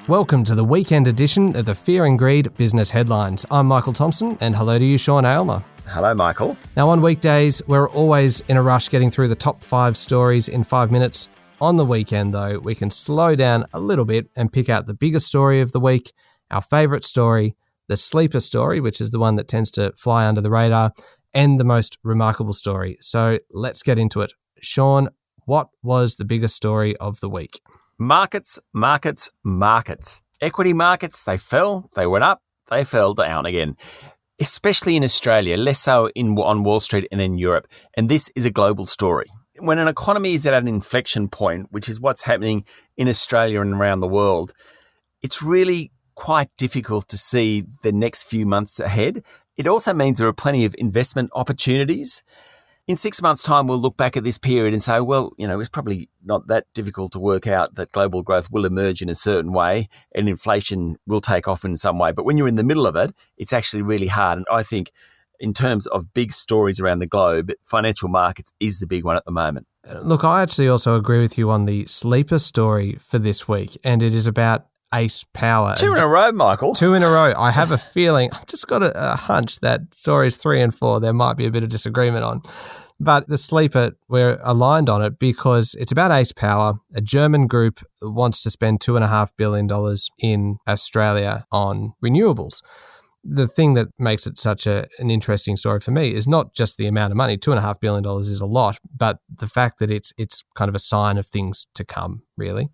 Welcome to the weekend edition of the Fear and Greed Business Headlines. I'm Michael Thompson, and hello to you, Sean Aylmer. Hello, Michael. Now, on weekdays, we're always in a rush getting through the top 5 stories in 5 minutes. On the weekend, though, we can slow down a little bit and pick out the biggest story of the week, our favourite story, the sleeper story, which is the one that tends to fly under the radar, and the most remarkable story. So let's get into it. Sean, what was the biggest story of the week? Markets. Equity markets, they fell, they went up, they fell down again, especially in Australia, less so on Wall Street and in Europe. And this is a global story. When an economy is at an inflection point, which is what's happening in Australia and around the world, it's really quite difficult to see the next few months ahead. It also means there are plenty of investment opportunities. In 6 months' time, we'll look back at this period and say, well, it's probably not that difficult to work out that global growth will emerge in a certain way and inflation will take off in some way. But when you're in the middle of it, it's actually really hard. And I think in terms of big stories around the globe, financial markets is the big one at the moment. Look, I actually also agree with you on the sleeper story for this week, and it is about Ace Power. 2 in a row, Michael. 2 in a row. I have a feeling, I've just got a hunch that stories 3 and 4, there might be a bit of disagreement on. But the sleeper, we're aligned on it because it's about Ace Power. A German group wants to spend $2.5 billion in Australia on renewables. The thing that makes it such an interesting story for me is not just the amount of money. $2.5 billion is a lot, but the fact that it's kind of a sign of things to come, really.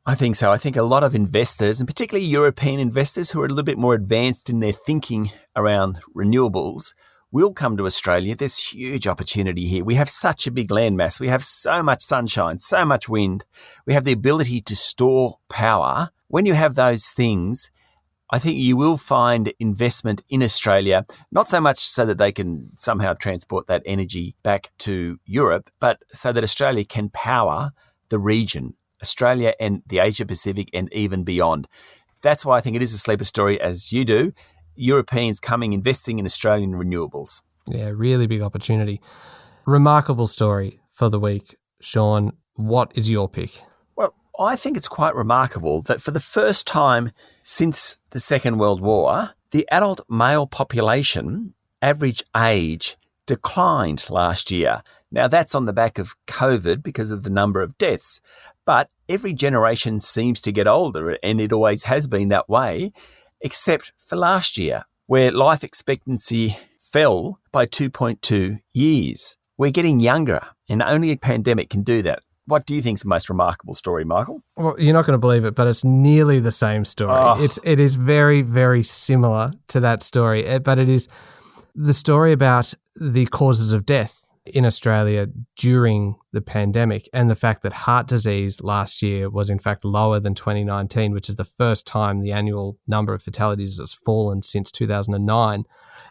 I think so. I think a lot of investors, and particularly European investors who are a little bit more advanced in their thinking around renewables, will come to Australia. There's huge opportunity here. We have such a big landmass. We have so much sunshine, so much wind. We have the ability to store power. When you have those things, I think you will find investment in Australia, not so much so that they can somehow transport that energy back to Europe, but so that Australia can power the region, Australia and the Asia Pacific and even beyond. That's why I think it is a sleeper story, as you do. Europeans coming, investing in Australian renewables. Yeah, really big opportunity. Remarkable story for the week. Sean, what is your pick? Well, I think it's quite remarkable that for the first time since the Second World War, the adult male population average age declined last year. Now, that's on the back of COVID because of the number of deaths. But every generation seems to get older, and it always has been that way, except for last year, where life expectancy fell by 2.2 years. We're getting younger, and only a pandemic can do that. What do you think is the most remarkable story, Michael? Well, you're not going to believe it, but it's nearly the same story. Oh. It is very, very similar to that story, but it is the story about the causes of death in Australia during the pandemic, and the fact that heart disease last year was in fact lower than 2019, which is the first time the annual number of fatalities has fallen since 2009.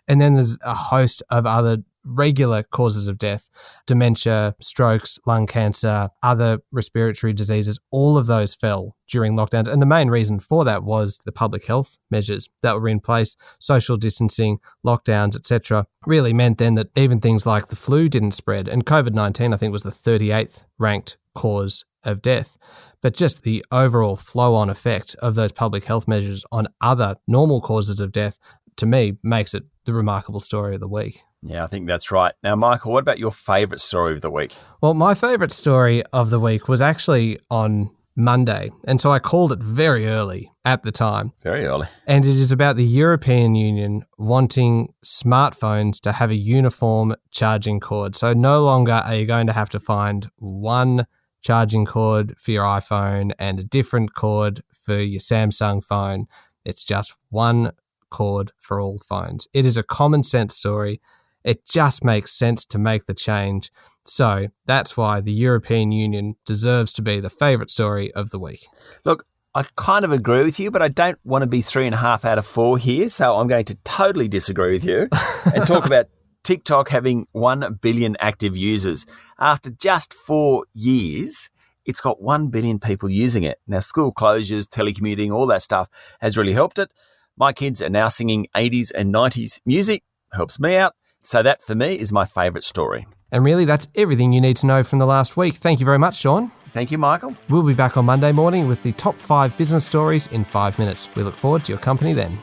And then there's a host of other regular causes of death: dementia, strokes, lung cancer, other respiratory diseases. All of those fell during lockdowns. And the main reason for that was the public health measures that were in place, social distancing, lockdowns, etc. Really meant then that even things like the flu didn't spread. And COVID-19, I think, was the 38th ranked cause of death. But just the overall flow-on effect of those public health measures on other normal causes of death, to me, makes it the remarkable story of the week. Yeah, I think that's right. Now, Michael, what about your favourite story of the week? Well, my favourite story of the week was actually on Monday, and so I called it very early at the time. Very early. And it is about the European Union wanting smartphones to have a uniform charging cord. So no longer are you going to have to find one charging cord for your iPhone and a different cord for your Samsung phone. It's just one cord for all phones. It is a common sense story. It just makes sense to make the change. So that's why the European Union deserves to be the favourite story of the week. Look, I kind of agree with you, but I don't want to be 3.5 out of 4 here. So I'm going to totally disagree with you and talk about TikTok having 1 billion active users. After just 4 years, it's got 1 billion people using it. Now, school closures, telecommuting, all that stuff has really helped it. My kids are now singing 80s and 90s music. Helps me out. So that, for me, is my favourite story. And really, that's everything you need to know from the last week. Thank you very much, Sean. Thank you, Michael. We'll be back on Monday morning with the top 5 business stories in 5 minutes. We look forward to your company then.